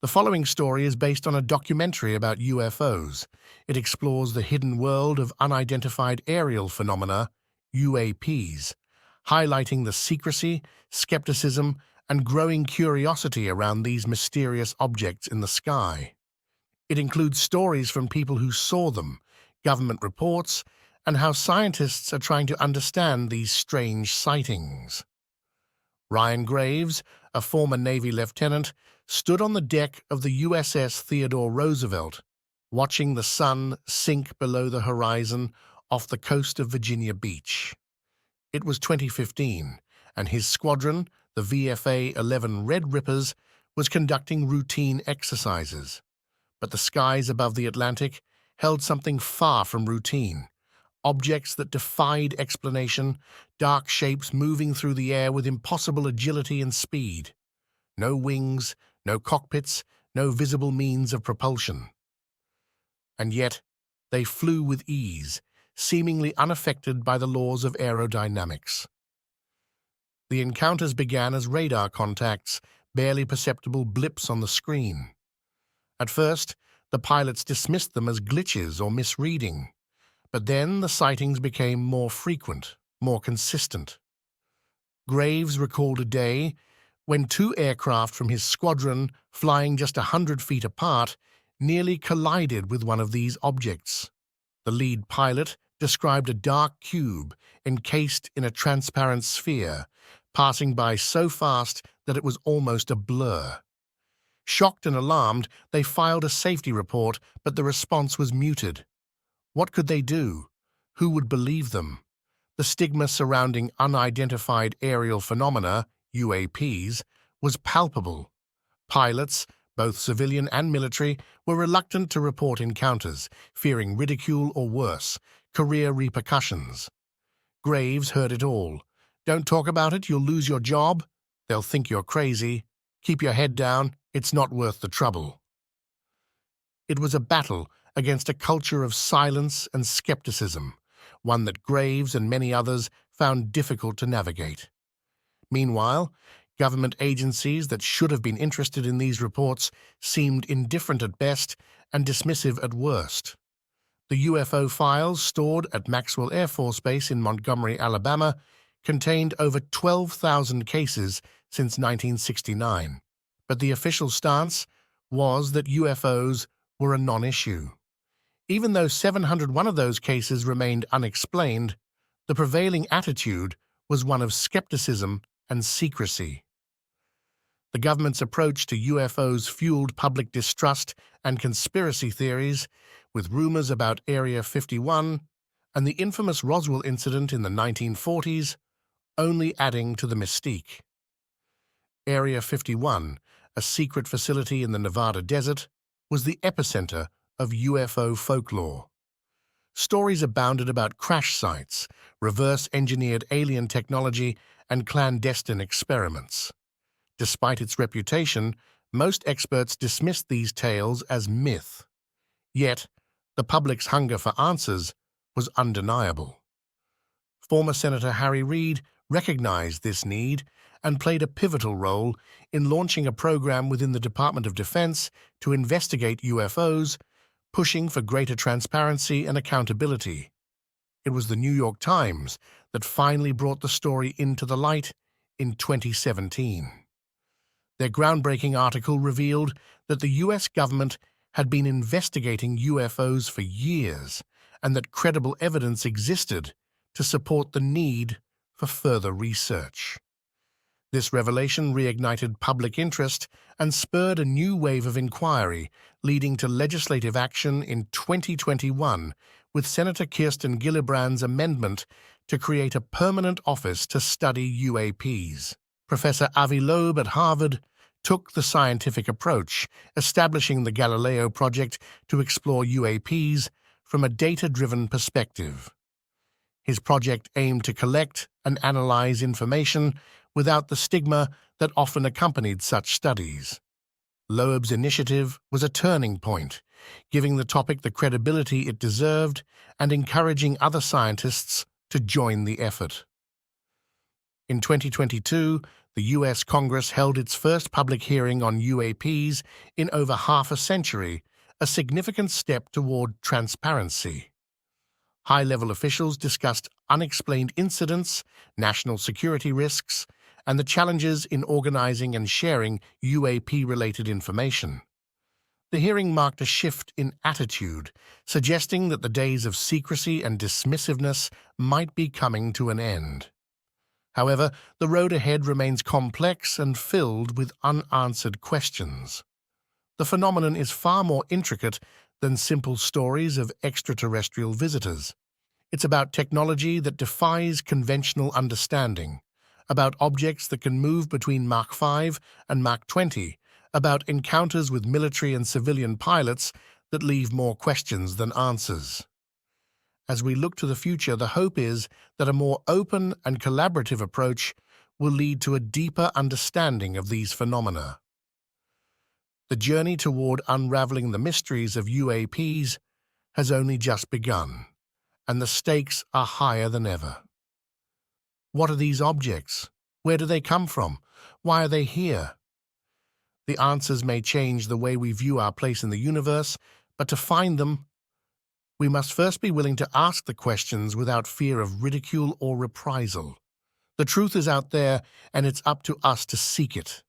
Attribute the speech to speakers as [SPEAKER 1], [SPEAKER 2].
[SPEAKER 1] The following story is based on a documentary about UFOs. It explores the hidden world of unidentified aerial phenomena, UAPs, highlighting the secrecy, skepticism, and growing curiosity around these mysterious objects in the sky. It includes stories from people who saw them, government reports, and how scientists are trying to understand these strange sightings. Ryan Graves, a former Navy lieutenant, stood on the deck of the USS Theodore Roosevelt, watching the sun sink below the horizon off the coast of Virginia Beach. It was 2015, and his squadron, the VFA-11 Red Rippers, was conducting routine exercises. But the skies above the Atlantic held something far from routine. Objects that defied explanation, dark shapes moving through the air with impossible agility and speed. No wings, no cockpits, no visible means of propulsion. And yet, they flew with ease, seemingly unaffected by the laws of aerodynamics. The encounters began as radar contacts, barely perceptible blips on the screen. At first, the pilots dismissed them as glitches or misreading. But then the sightings became more frequent, more consistent. Graves recalled a day when two aircraft from his squadron, flying just 100 feet apart, nearly collided with one of these objects. The lead pilot described a dark cube encased in a transparent sphere, passing by so fast that it was almost a blur. Shocked and alarmed, they filed a safety report, but the response was muted. What could they do? Who would believe them? The stigma surrounding unidentified aerial phenomena, UAPs, was palpable. Pilots, both civilian and military, were reluctant to report encounters, fearing ridicule or worse, career repercussions. Graves heard it all. Don't talk about it, you'll lose your job. They'll think you're crazy. Keep your head down, it's not worth the trouble. It was a battle against a culture of silence and skepticism, one that Graves and many others found difficult to navigate. Meanwhile, government agencies that should have been interested in these reports seemed indifferent at best and dismissive at worst. The UFO files stored at Maxwell Air Force Base in Montgomery, Alabama, contained over 12,000 cases since 1969, but the official stance was that UFOs were a non-issue. Even though 701 of those cases remained unexplained, the prevailing attitude was one of skepticism and secrecy. The government's approach to UFOs fueled public distrust and conspiracy theories, with rumors about Area 51 and the infamous Roswell incident in the 1940s only adding to the mystique. Area 51, a secret facility in the Nevada desert, was the epicenter of UFO folklore. Stories abounded about crash sites, reverse-engineered alien technology, and clandestine experiments. Despite its reputation, most experts dismissed these tales as myth. Yet, the public's hunger for answers was undeniable. Former Senator Harry Reid recognized this need and played a pivotal role in launching a program within the Department of Defense to investigate UFOs, pushing for greater transparency and accountability. It was the New York Times that finally brought the story into the light in 2017. Their groundbreaking article revealed that the U.S. government had been investigating UFOs for years and that credible evidence existed to support the need for further research. This revelation reignited public interest and spurred a new wave of inquiry, leading to legislative action in 2021 with Senator Kirsten Gillibrand's amendment to create a permanent office to study UAPs. Professor Avi Loeb at Harvard took the scientific approach, establishing the Galileo Project to explore UAPs from a data-driven perspective. His project aimed to collect and analyze information without the stigma that often accompanied such studies. Loeb's initiative was a turning point, giving the topic the credibility it deserved and encouraging other scientists to join the effort. In 2022, The U.S. Congress held its first public hearing on UAPs in over half a century, a significant step toward transparency. High-level officials discussed unexplained incidents, national security risks, and the challenges in organizing and sharing UAP-related information. The hearing marked a shift in attitude, suggesting that the days of secrecy and dismissiveness might be coming to an end. However, the road ahead remains complex and filled with unanswered questions. The phenomenon is far more intricate than simple stories of extraterrestrial visitors. It's about technology that defies conventional understanding, about objects that can move between Mach 5 and Mach 20, about encounters with military and civilian pilots that leave more questions than answers. As we look to the future, the hope is that a more open and collaborative approach will lead to a deeper understanding of these phenomena. The journey toward unraveling the mysteries of UAPs has only just begun, and the stakes are higher than ever. What are these objects? Where do they come from? Why are they here? The answers may change the way we view our place in the universe, but to find them, we must first be willing to ask the questions without fear of ridicule or reprisal. The truth is out there, and it's up to us to seek it.